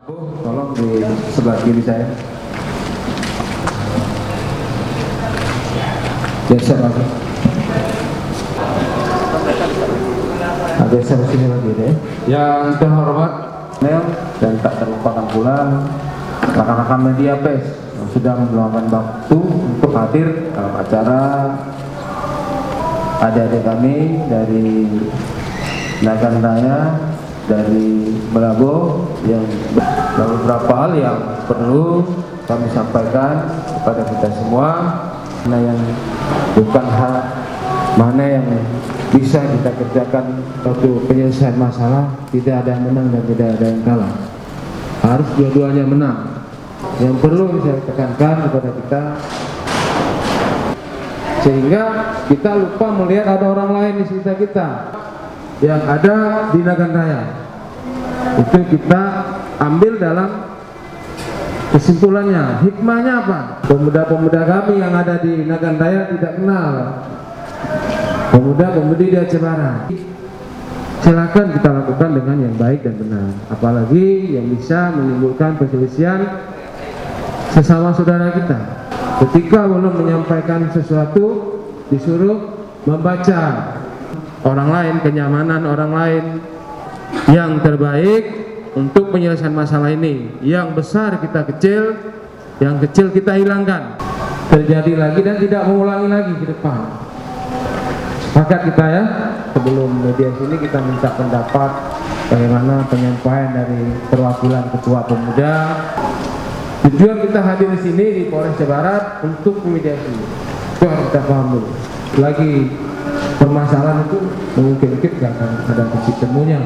Tolong di sebelah kiri saya. Geser lagi. Geser sini lagi deh. Yang terhormat dan tak terlupakan pula rekan-rekan media pers yang sudah meluangkan waktu untuk hadir dalam acara adik-adik kami dari Nagan Raya, dari Melabu, yang beberapa hal yang perlu kami sampaikan kepada kita semua, mana yang bukan hak, mana yang bisa kita kerjakan untuk penyelesaian masalah. Tidak ada yang menang dan tidak ada yang kalah, harus dua-duanya menang. Yang perlu saya tekankan kepada kita, sehingga kita lupa melihat ada orang lain di sekitar kita yang ada di Nagan Raya. Itu kita ambil dalam kesimpulannya. Hikmahnya apa? Pemuda-pemuda kami yang ada di Nagan Raya tidak kenal pemuda-pemudi di Aceh Barat. Silakan kita lakukan dengan yang baik dan benar, apalagi yang bisa menimbulkan perselisihan sesama saudara kita. Ketika belum menyampaikan sesuatu, disuruh membaca orang lain, kenyamanan orang lain. Yang terbaik untuk penyelesaian masalah ini, yang besar kita kecil, yang kecil kita hilangkan, terjadi lagi dan tidak mengulangi lagi ke depan. Sepakat kita ya. Sebelum mediasi ini kita minta pendapat bagaimana penyampaian dari perwakilan ketua pemuda. Tujuan kita hadir di sini di Polres Aceh Barat untuk mediasi. Itu harus kita paham dulu. Lagi permasalahan itu mungkin gak akan ada titik temunya.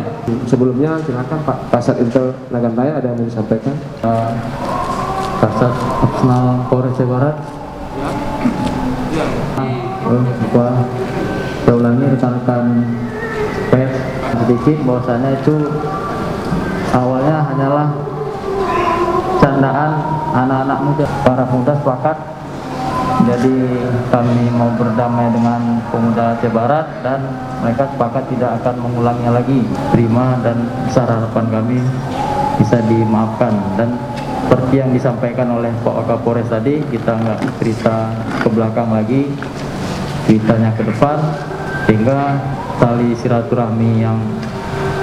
Sebelumnya silakan Pak Kasat Intel Nagan Raya, ada yang mau disampaikan? Kasat Opsional Polres Aceh Barat. Saya ulangi rekan-rekan pers sedikit bahwasanya itu awalnya hanyalah candaan anak-anak muda. Para pemuda sepakat, jadi kami mau berdamai dengan pemuda Aceh Barat dan mereka sepakat tidak akan mengulangnya lagi. Terima dan besar harapan kami bisa dimaafkan. Dan seperti yang disampaikan oleh Pak Wakapolres tadi, kita nggak cerita ke belakang lagi, ceritanya ke depan, sehingga tali silaturahmi yang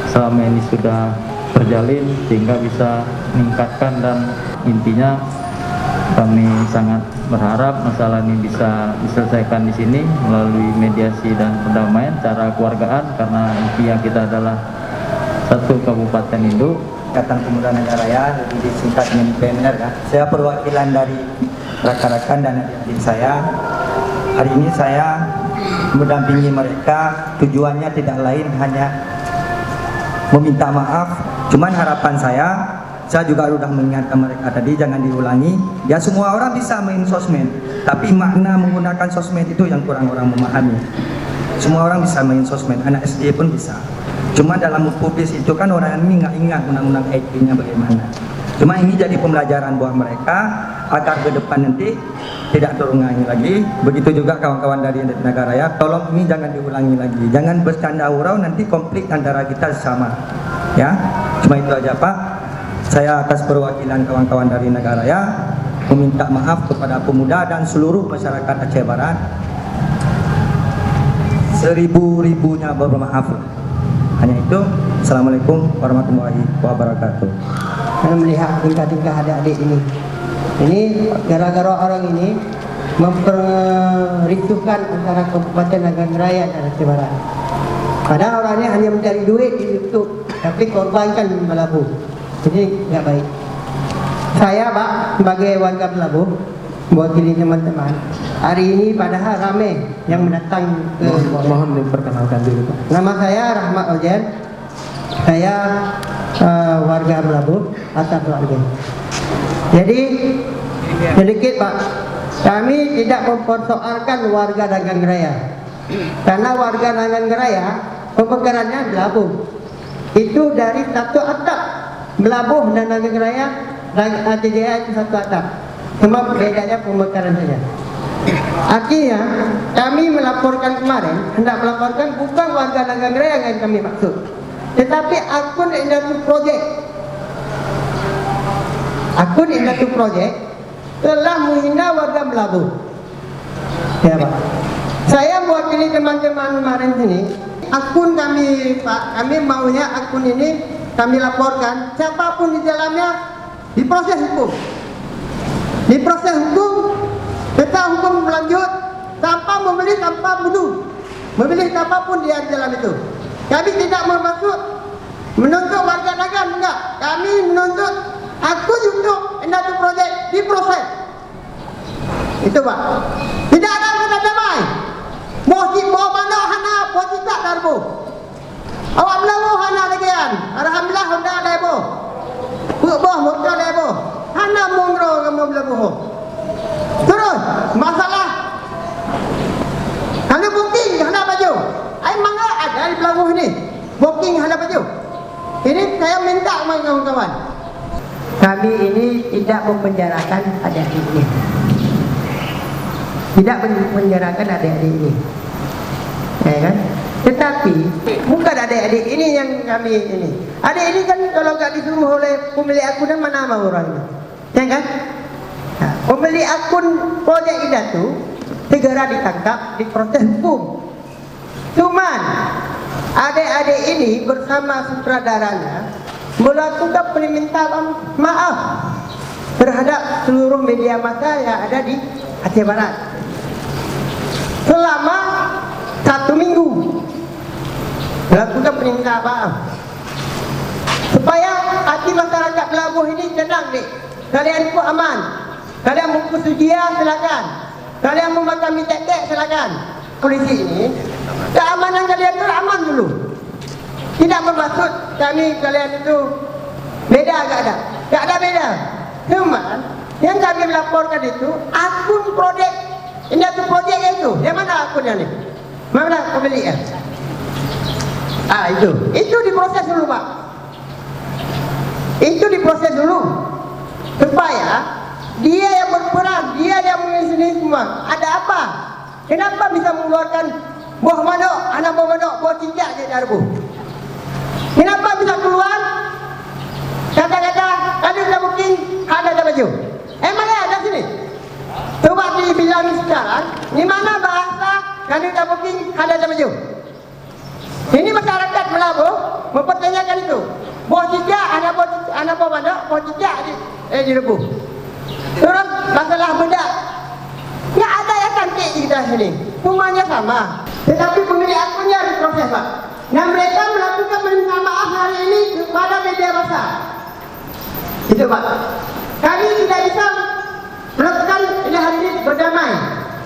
selama ini sudah terjalin sehingga bisa meningkatkan. Dan intinya kami sangat berharap masalah ini bisa diselesaikan di sini melalui mediasi dan perdamaian secara keluargaan, karena intinya kita adalah satu kabupaten induk. Ikatan Pemuda Nagan Raya, lebih disingkat PNR ya. Saya perwakilan dari rekan-rekan dan adik-adik saya. Hari ini saya mendampingi mereka, tujuannya tidak lain hanya meminta maaf. Cuman harapan saya juga sudah mengingatkan mereka tadi, jangan diulangi. Ya, semua orang bisa main sosmed, tapi makna menggunakan sosmed itu yang kurang orang memahami. Semua orang bisa main sosmed, anak SD pun bisa. Cuma dalam publis itu kan orang ini nggak ingat undang-undang IT-nya bagaimana. Cuma ini jadi pembelajaran buat mereka agar ke depan nanti tidak terulangi lagi. Begitu juga kawan-kawan dari Nagan Raya, tolong ini jangan diulangi lagi. Jangan bercanda hurau, nanti konflik antara kita sama. Ya, cuma itu aja Pak. Saya atas perwakilan kawan-kawan dari Nagan Raya meminta maaf kepada pemuda dan seluruh masyarakat Aceh Barat. Seribu-ribunya bermaaf. Hanya itu. Assalamualaikum warahmatullahi wabarakatuh. Karena melihat tingkah-tingkah adik-adik ini gara-gara orang ini memperrisuhkan antara Kabupaten Nagan Raya dan Aceh Barat. Padahal orangnya hanya mencari duit di YouTube, tapi korbankan Melabu. Jadi nggak baik. Saya Pak, sebagai warga Melabu, mewakili teman-teman, hari ini padahal ramai yang mendatang ke. Mohon diperkenalkan diri Pak. Nama saya Rahmat Ojen. Saya warga Melabu asal keluarga. Jadi sedikit Pak, kami tidak mempersoalkan warga Nagan Raya, karena warga Nagan Raya pemekarannya Melabu. Itu dari satu atap, Melabu dan Nagan Raya dan Aceh Jaya itu satu atap. Cuma bedanya pemekaran saja. Artinya kami melaporkan kemarin, hendak melaporkan bukan warga Nagan Raya yang kami maksud, tetapi akun industri project akun Indatu Project telah menghina warga Melabuh. Ya Pak. Saya mewakili teman-teman kemarin sini. Akun kami Pak, kami maunya akun ini kami laporkan siapapun di dalamnya diproses hukum. Diproses hukum, kita hukum berlanjut tanpa membeli, tanpa bunuh, membeli apapun di dalam itu. Kami tidak bermaksud menuntut warga Nagan, enggak. Kami menuntut akun untuk Indatu Project diproses. Itu Pak. Tidak ada kata damai. Bawa mana hana, bawa tidak darbo. Awak Melabuh hana lagian. Alhamdulillah hana lebo. Boh motor lebo. Hana mongro kamu Melabuh. Terus masalah. Kalau booking hana baju. Ai mangga ada di Melabuh ini. Booking hana baju. Ini saya minta sama kawan-kawan. Kami ini tidak mempenjarakan adik-adik ini. Tidak menjarakan adik-adik ini, ya kan? Tetapi bukan adik-adik ini yang kami ini. Adik ini kan kalau nggak disuruh oleh pemilik akun mana mau orangnya, ya kan? Nah, pemilik akun Project Indatu segera ditangkap, diproses hukum. Cuman adik-adik ini bersama sutradaranya melakukan permintaan maaf terhadap seluruh media massa yang ada di Aceh Barat selama 1 minggu. Melakukan permintaan maaf supaya hati masyarakat Melabuh ini tenang dek. Kalian pun aman. Kalian bungkus sujia silakan. Kalian memakan mie tek-tek silakan. Polisi ini keamanan kalian itu aman dulu. Tidak bermaksud kami kalian itu beda, gak ada beda. Cuman yang kami melaporkan itu akun projek Indatu Project itu. Yang mana akunnya nih? Mana pemiliknya? Itu diproses dulu Pak. Itu diproses dulu supaya dia yang berperan, dia yang mengisi semua. Ada apa? Kenapa bisa mengeluarkan buah manok, anak buah manok, buah cincak di darbu? Kenapa bisa keluar? Kata-kata, kalian sudah booking, ada baju. Emang ada sini? Coba dibilang sekarang, di mana bahasa kalian sudah booking, ada baju? Ini masyarakat Melabuh mempertanyakan itu. Buah cicak, anak buah manok, buah cicak di rebuh. Terus masalah bedak. Nggak ada yang cantik di kita sini. Semuanya sama. Tetapi pemilik akunnya diproses Pak. Dan mereka melakukan permintaan maaf hari ini kepada media massa. Itu Pak. Kami tidak bisa melakukan ini hari ini berdamai.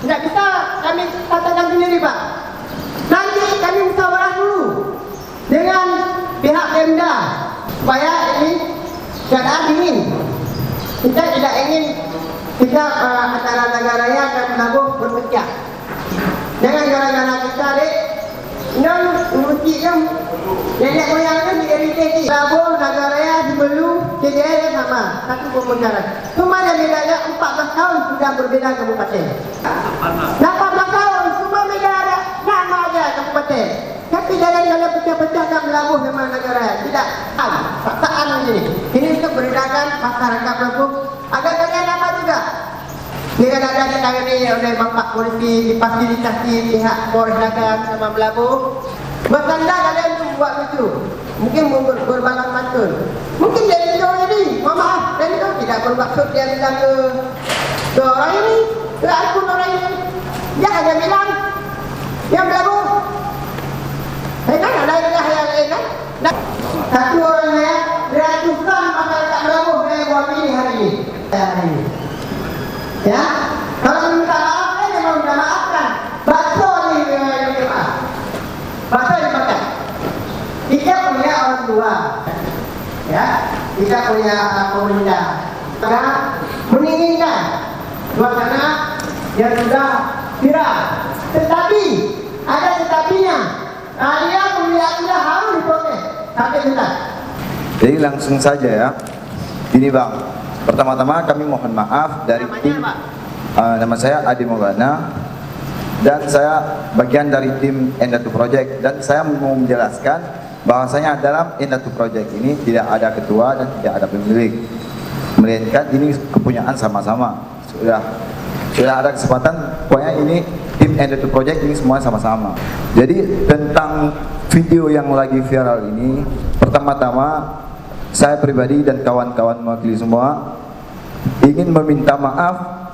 Tidak bisa kami katakan sendiri Pak. Nanti kami musyawarah dulu dengan pihak Pemda supaya ini keadaan dingin. Kita tidak ingin kita antara negara raya dan Melabuh berpecah. Jangan gara-gara kita dek non uji yang nenek moyangnya diiritasi. Melabuh negara raya sebelum CDR sama satu pemutaran. Cuma yang bedanya 14 tahun sudah berbeda kabupaten. 18 tahun cuma beda nama aja kabupaten. Tapi jangan kalian pecah-pecah kan Melabuh sama negara raya. Tidak. Faktaan ini. Ini untuk beredarkan masyarakat Melabuh agar kalian apa juga. Dengan ada ditangani oleh Bapak Polisi difasilitasi pihak Polres Nagan sama Melabuh. Bertanda kalian itu buat lucu. Mungkin berbalang pantun. Mungkin dari itu ini, mohon maaf, dari itu tidak bermaksud dia bilang ke orang ini, ke akun orang ini. Dia hanya bilang yang Melabuh. Kan ada yang lain kan? Satu orang ya, ratusan masyarakat Melabuh yang buat ini hari ini. Ya, kalau minta maaf, memang minta maafkan. Bakso ni maaf. Bakso dimakan. Kita punya orang tua, ya, kita punya pemerintah. Maka menginginkan suasana yang sudah viral. Tetapi ada tetapinya. Dia pemilik sudah harus diprotes sampai tuntas. Jadi langsung saja ya. Ini Bang. Pertama-tama kami mohon maaf dari tim. Nama saya Adi Mogana dan saya bagian dari tim Indatu Project dan saya mau menjelaskan bahwasanya dalam Indatu Project ini tidak ada ketua dan tidak ada pemilik. melainkan ini kepunyaan sama-sama. Sudah ada kesempatan, pokoknya ini tim Ender2 Project ini semua sama-sama. Jadi tentang video yang lagi viral ini, pertama-tama saya pribadi dan kawan-kawan mewakili semua ingin meminta maaf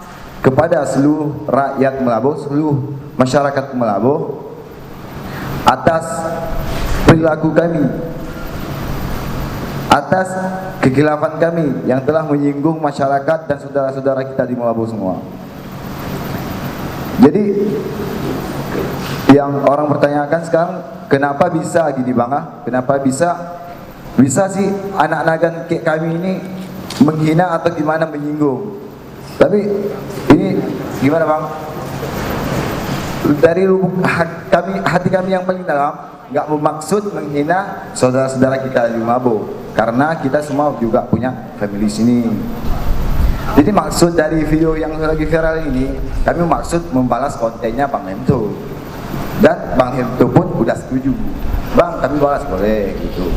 kepada seluruh rakyat Melabuh, seluruh masyarakat Melabuh atas perilaku kami, atas kekhilafan kami yang telah menyinggung masyarakat dan saudara-saudara kita di Melabuh semua. Jadi yang orang pertanyakan sekarang, kenapa bisa gini Bang? Kenapa bisa sih anak nagan kayak kami ini menghina atau gimana, menyinggung? Tapi ini gimana Bang? Dari lubuk hati kami yang paling dalam, nggak bermaksud menghina saudara-saudara kita di Melabuh, karena kita semua juga punya family sini. Jadi maksud dari video yang lagi viral ini, kami maksud membalas kontennya Bang Lemto, dan Bang Lemto pun udah setuju, Bang kami balas boleh gitu.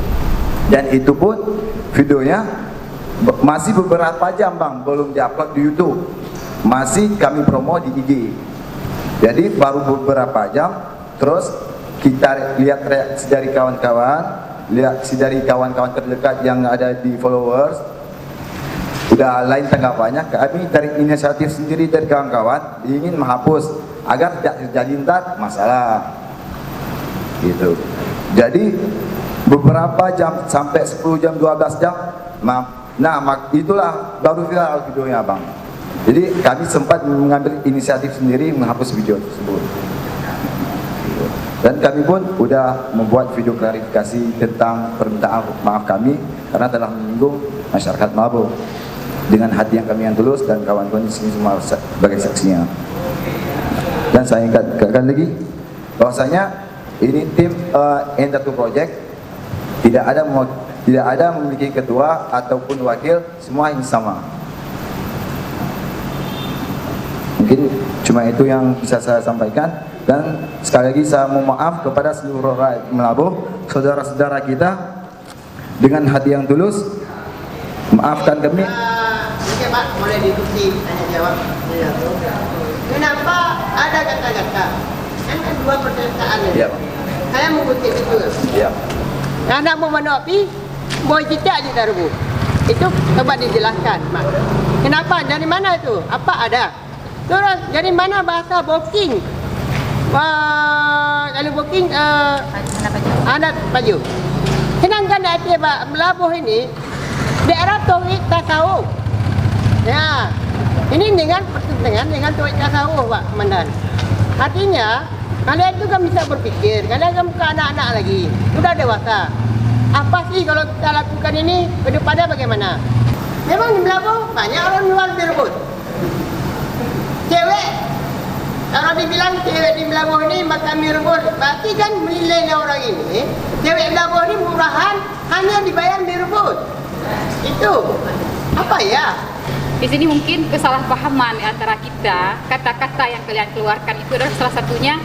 Dan itu pun videonya masih beberapa jam Bang, belum diupload di YouTube, masih kami promo di IG. Jadi baru beberapa jam, terus kita lihat reaksi dari kawan-kawan, reaksi dari kawan-kawan terdekat yang ada di followers, udah lain tanggapannya. Kami dari inisiatif sendiri dari kawan-kawan ingin menghapus agar tidak terjadi ntar masalah gitu. Jadi beberapa jam sampai 10 jam 12 jam, itulah baru viral videonya Bang. Jadi kami sempat mengambil inisiatif sendiri menghapus video tersebut. Dan kami pun udah membuat video klarifikasi tentang permintaan maaf kami karena telah menyinggung masyarakat Melabuh, dengan hati yang kami yang tulus dan kawan-kawan di sini semua sebagai saksinya. Dan saya ingatkan lagi bahwasanya ini tim Ender2 Project tidak ada memiliki ketua ataupun wakil, semua ini sama. Mungkin cuma itu yang bisa saya sampaikan, dan sekali lagi saya mohon maaf kepada seluruh rakyat Melabuh, saudara-saudara kita, dengan hati yang tulus maafkan kami. Oke Pak, boleh diikuti tanya jawab. Kenapa ada kata-kata? Kan dua pernyataan ini. Ya. Saya mengutip itu. Ya. Anak mau menopi, mau cicak aja taruh. Itu coba dijelaskan, Mak. Kenapa? Dari mana itu? Apa ada? Terus dari mana bahasa booking? Kalau booking adat baju. Sedangkan di Melabuh ini daerah tauhid tasawuf. Ya, ini dengan pertentangan dengan tauhid tasawuf, Pak Komandan. Artinya kalian juga bisa berpikir, kalian kan bukan anak-anak lagi, sudah dewasa. Apa sih kalau kita lakukan ini ke depannya bagaimana? Memang di Melabuh banyak orang luar direbut. Cewek, kalau dibilang cewek di Melabuh ini maka direbut, berarti kan menilainya orang ini, cewek Melabuh ini murahan hanya dibayar direbut. Itu apa ya? Di sini mungkin kesalahpahaman antara kita. Kata-kata yang kalian keluarkan itu adalah salah satunya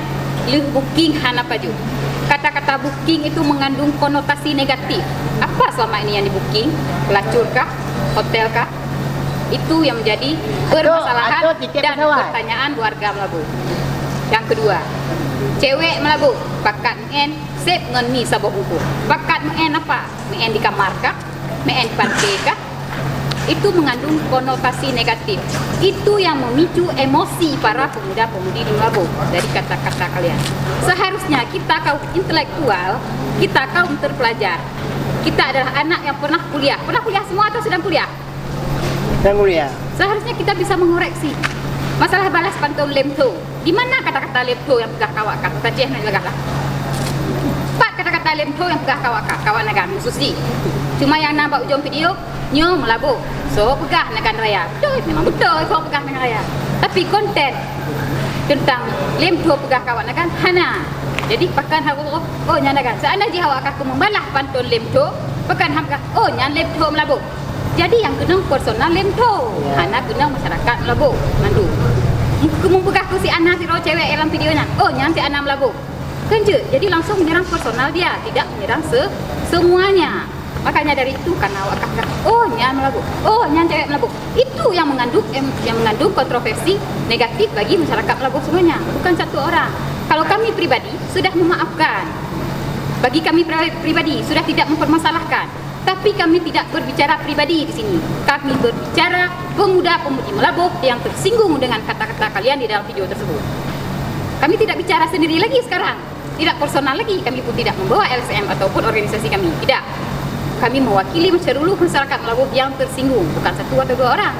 booking hana paju. Kata-kata booking itu mengandung konotasi negatif. Apa selama ini yang di booking? Pelacur kah? Hotel kah? Itu yang menjadi permasalahan dan pertanyaan warga Melabuh. Yang kedua, cewek Melabuh bakat men sep ngeni sabuk ukur. Bakat men apa? Men di kamar kah? Men di pantai kah? Itu mengandung konotasi negatif. Itu yang memicu emosi para pemuda-pemudi di Melabuh dari kata-kata kalian. Seharusnya kita kaum intelektual, kita kaum terpelajar, kita adalah anak yang pernah kuliah. Pernah kuliah semua atau sedang kuliah? Sedang kuliah. Seharusnya kita bisa mengoreksi masalah balas pantun lemto. Di mana kata-kata lemto yang pegah kawak kah? Kacih nak legah lah. Empat kata-kata lemto yang pegah kawak kah? Kawan nagan khususi. Cuma yang nampak ujung video nyo Melabuh. So pegah nagan raya. Betul, memang betul so pegah nagan raya. Tapi konten tentang lemto pegah kawak nagan hana. Jadi pakan hawo oh nyan nagan. Seandainya ji awak aku membalas pantun lemto, pakan hamkah oh nyan lemto Melabuh. Jadi yang kena personal lemto, hana kena masyarakat Melabuh mandu. Mempegah ku si Ana si cewek dalam videonya. Oh nyan si Ana Melabuh. Kan je, jadi langsung menyerang personal dia, tidak menyerang semuanya. Makanya dari itu karena awak kata, oh nyan melabuk, oh nyan cewek melabuk, itu yang mengandung kontroversi negatif bagi masyarakat melabuk semuanya, bukan satu orang. Kalau kami pribadi sudah memaafkan, bagi kami pribadi sudah tidak mempermasalahkan, tapi kami tidak berbicara pribadi di sini. Kami berbicara pemuda-pemudi melabuk yang tersinggung dengan kata-kata kalian di dalam video tersebut. Kami tidak bicara sendiri lagi sekarang, tidak personal lagi. Kami pun tidak membawa LSM ataupun organisasi kami, tidak. Kami mewakili seluruh masyarakat melabuk yang tersinggung, bukan satu atau dua orang.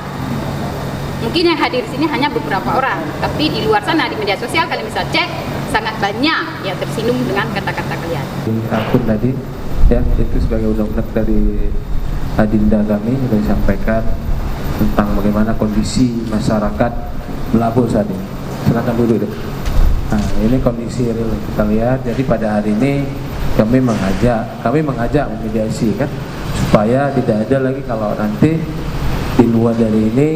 Mungkin yang hadir di sini hanya beberapa orang, tapi di luar sana di media sosial kalian bisa cek, sangat banyak yang tersinggung dengan kata-kata kalian. Akun tadi, ya itu sebagai undang-undang dari Adinda kami sudah disampaikan tentang bagaimana kondisi masyarakat melabuk saat ini. Silakan dulu deh. Nah, ini kondisi real kita lihat. Jadi pada hari ini kami mengajak memediasi kan, supaya tidak ada lagi kalau nanti di luar dari ini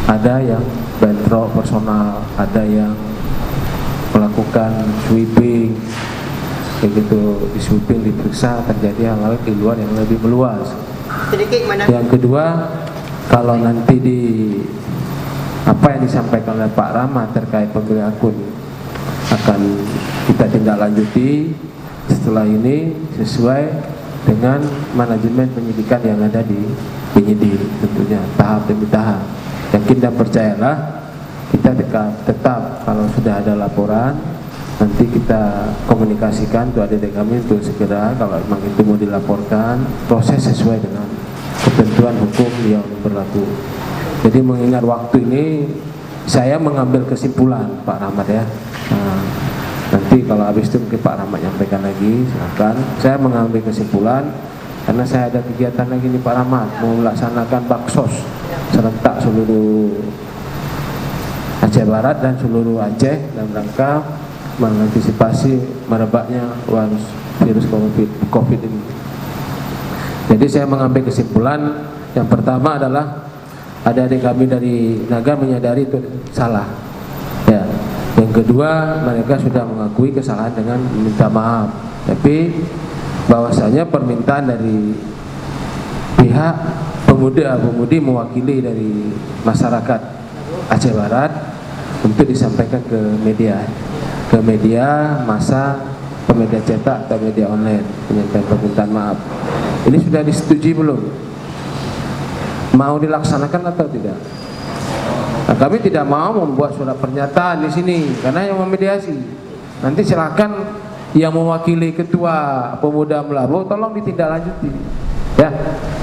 ada yang bentrok personal, ada yang melakukan sweeping, kayak gitu, di sweeping diperiksa terjadi hal-hal di luar yang lebih meluas. Yang kedua, kalau nanti di apa yang disampaikan oleh Pak Rama terkait pembeli akun akan kita tindak lanjuti setelah ini sesuai dengan manajemen penyidikan yang ada di penyidik, tentunya tahap demi tahap. Yakin dan percayalah, kita tetap kalau sudah ada laporan nanti kita komunikasikan untuk adik-adik kami untuk segera kalau memang itu mau dilaporkan, proses sesuai dengan ketentuan hukum yang berlaku. Jadi mengingat waktu ini saya mengambil kesimpulan Pak Rahmat ya. Nah, nanti kalau habis itu mungkin Pak Rahmat nyampaikan lagi, silakan. Saya mengambil kesimpulan karena saya ada kegiatan lagi nih Pak Rahmat, mau melaksanakan baksos serentak seluruh Aceh Barat dan seluruh Aceh dalam rangka mengantisipasi merebaknya virus COVID ini. Jadi saya mengambil kesimpulan yang pertama adalah adik-adik kami dari Naga menyadari itu salah. Ya. Yang kedua, mereka sudah mengakui kesalahan dengan meminta maaf. Tapi bahwasanya permintaan dari pihak pemuda-pemudi mewakili dari masyarakat Aceh Barat untuk disampaikan ke media massa, ke media cetak atau media online, penyampaian permintaan maaf. Ini sudah disetujui belum? Mau dilaksanakan atau tidak? Nah, kami tidak mau membuat surat pernyataan di sini karena yang memediasi. Nanti silakan yang mewakili ketua pemuda melabuk tolong ditindaklanjuti. Ya,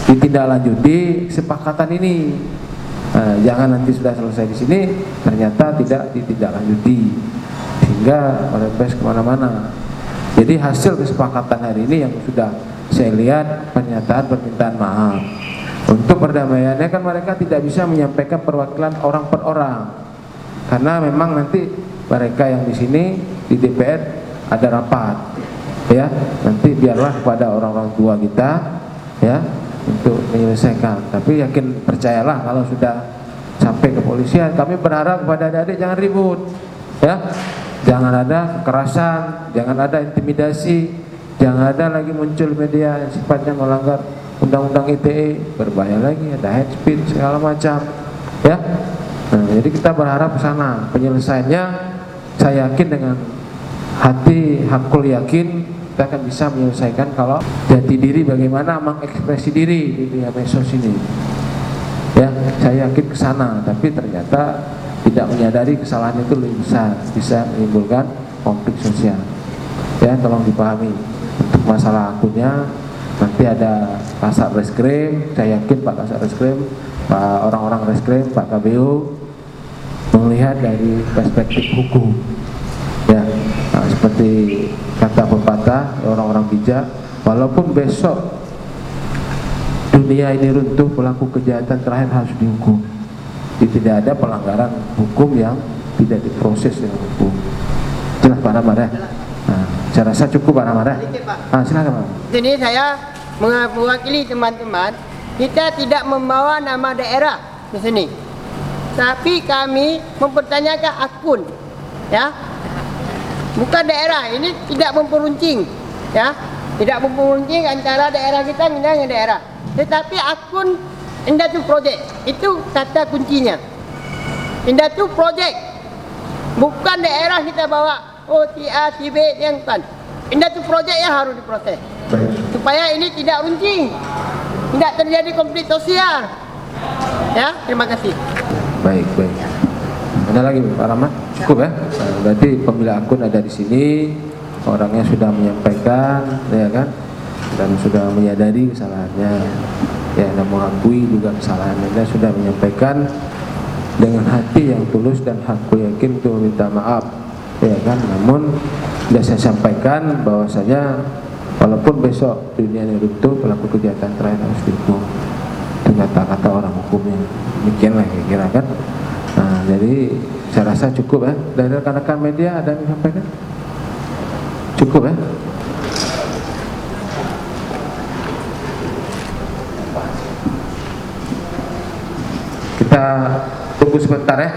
ditindaklanjuti kesepakatan ini. Nah, jangan nanti sudah selesai di sini ternyata tidak ditindaklanjuti sehingga merebes kemana-mana. Jadi hasil kesepakatan hari ini yang sudah saya lihat pernyataan permintaan maaf. Untuk perdamaiannya kan mereka tidak bisa menyampaikan perwakilan orang per orang karena memang nanti mereka yang di sini di DPR ada rapat ya, nanti biarlah kepada orang-orang tua kita ya untuk menyelesaikan. Tapi yakin percayalah kalau sudah sampai ke polisian, kami berharap kepada adik-adik jangan ribut ya, jangan ada kekerasan, jangan ada intimidasi, jangan ada lagi muncul media yang sifatnya melanggar undang-undang ITE, berbahaya lagi, ada hate speech segala macam ya. Nah, jadi kita berharap ke sana penyelesaiannya. Saya yakin dengan hati hakul yakin kita akan bisa menyelesaikan kalau jati diri bagaimana mengekspresi diri di dunia medsos ini ya. Saya yakin ke sana, tapi ternyata tidak menyadari kesalahan itu lebih besar, bisa menimbulkan konflik sosial ya. Tolong dipahami. Untuk masalah akunnya nanti ada Kasat Reskrim, saya yakin Pak Kasat Reskrim, Pak orang-orang Reskrim, Pak KBU melihat dari perspektif hukum ya. Nah, seperti kata pepatah orang-orang bijak, walaupun besok dunia ini runtuh, pelaku kejahatan terakhir harus dihukum. Jadi tidak ada pelanggaran hukum yang tidak diproses dengan hukum. Jelas Pak Rahmat ya? Nah, saya rasa cukup Pak Rahmat ya? Silakan Pak. Ini saya mewakili teman-teman. Kita tidak membawa nama daerah di sini, tapi kami mempertanyakan akun, ya, bukan daerah. Ini tidak memperuncing. ya, tidak mempunyai antara daerah kita dengan daerah. Tetapi akun Indatu Project itu kata kuncinya. Indatu Project, bukan daerah kita bawa OTA, Tibet yang bukan. Indatu Project yang harus diproses supaya ini tidak runcing, tidak terjadi konflik sosial. Ya, terima kasih. Baik. Ada lagi Pak Rahmat? Cukup ya? Nah, berarti pemilik akun ada di sini, orangnya sudah menyampaikan, ya kan? Dan sudah menyadari kesalahannya, ya, dan mengakui juga kesalahannya, dan sudah menyampaikan dengan hati yang tulus dan aku yakin untuk minta maaf, ya kan? Namun sudah saya sampaikan bahwasanya walaupun besok dunia ini runtuh, pelaku kejahatan terakhir harus dihukum. Itu kata-kata orang hukumnya, demikianlah kira-kira kan. Nah, jadi saya rasa cukup ya. Dari rekan-rekan media ada yang sampaikan? Cukup ya. Kita tunggu sebentar ya.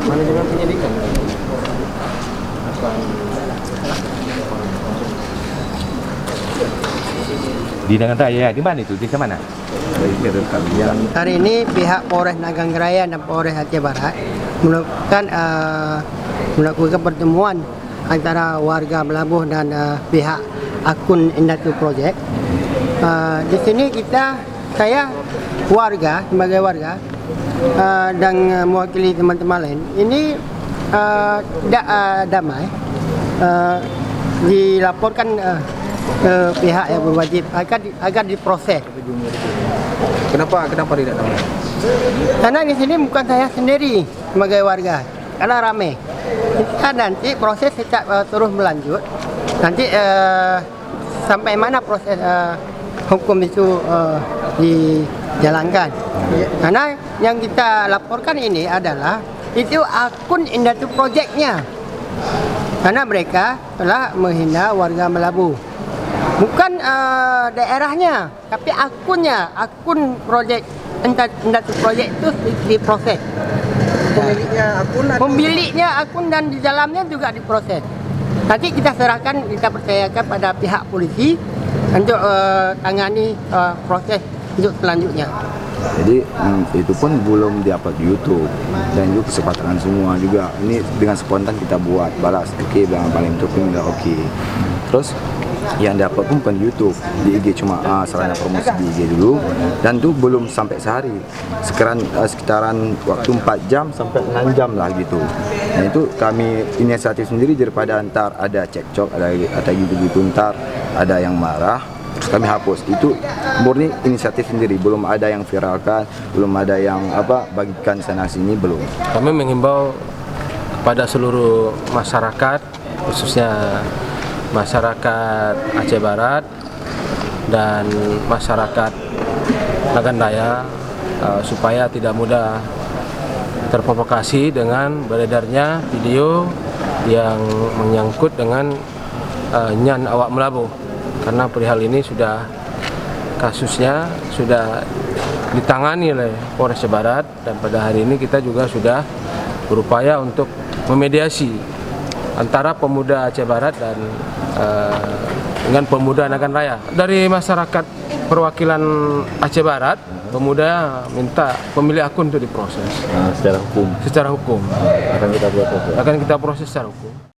Manajemen penyidikan. Di Nagan Raya, di mana itu? Desa mana? Hari ini pihak Polres Nagan Raya dan Polres Aceh Barat melakukan pertemuan antara warga Melabuh dan pihak akun Indatu Project. Di sini saya warga, sebagai warga dan mewakili teman-teman lain, ini tidak damai, dilaporkan pihak yang berwajib agar diproses. Kenapa tidak damai? Karena di sini bukan saya sendiri sebagai warga, karena ramai. Kita nanti proses tetap terus berlanjut. Nanti sampai mana proses hukum itu dijalankan. Karena yang kita laporkan ini adalah itu akun Indatu Project-nya. Karena mereka telah menghina warga Melabuh. Bukan daerahnya, tapi akunnya, akun project Indatu Project itu diproses. Pemiliknya akun dan di dalamnya juga diproses. Nanti kita percayakan pada pihak polisi untuk tangani proses untuk selanjutnya. Jadi itu pun belum di-upload di YouTube dan itu kesepakatan semua juga. Ini dengan spontan kita buat, balas oke, bilang paling itu pun udah oke. Terus yang di-upload pun bukan di YouTube, di IG cuma sarana promosi di IG dulu, dan itu belum sampai sehari, sekitaran waktu 4 jam sampai 6 jam lah gitu. Nah itu kami inisiatif sendiri daripada ntar ada cekcok, ada gitu-gitu, ntar ada yang marah, terus kami hapus. Itu murni inisiatif sendiri, belum ada yang viralkan, belum ada yang bagikan sana sini, belum. Kami mengimbau kepada seluruh masyarakat, khususnya masyarakat Aceh Barat dan masyarakat Nagan Raya supaya tidak mudah terprovokasi dengan beredarnya video yang menyangkut dengan Nyan Awak Melabuh, karena perihal ini kasusnya sudah ditangani oleh Polres Aceh Barat, dan pada hari ini kita juga sudah berupaya untuk memediasi antara pemuda Aceh Barat dan dengan pemuda Nagan Raya. Dari masyarakat perwakilan Aceh Barat, pemuda minta pemilik akun untuk diproses. Secara hukum. Secara hukum. Akan kita proses. Akan kita proses secara hukum.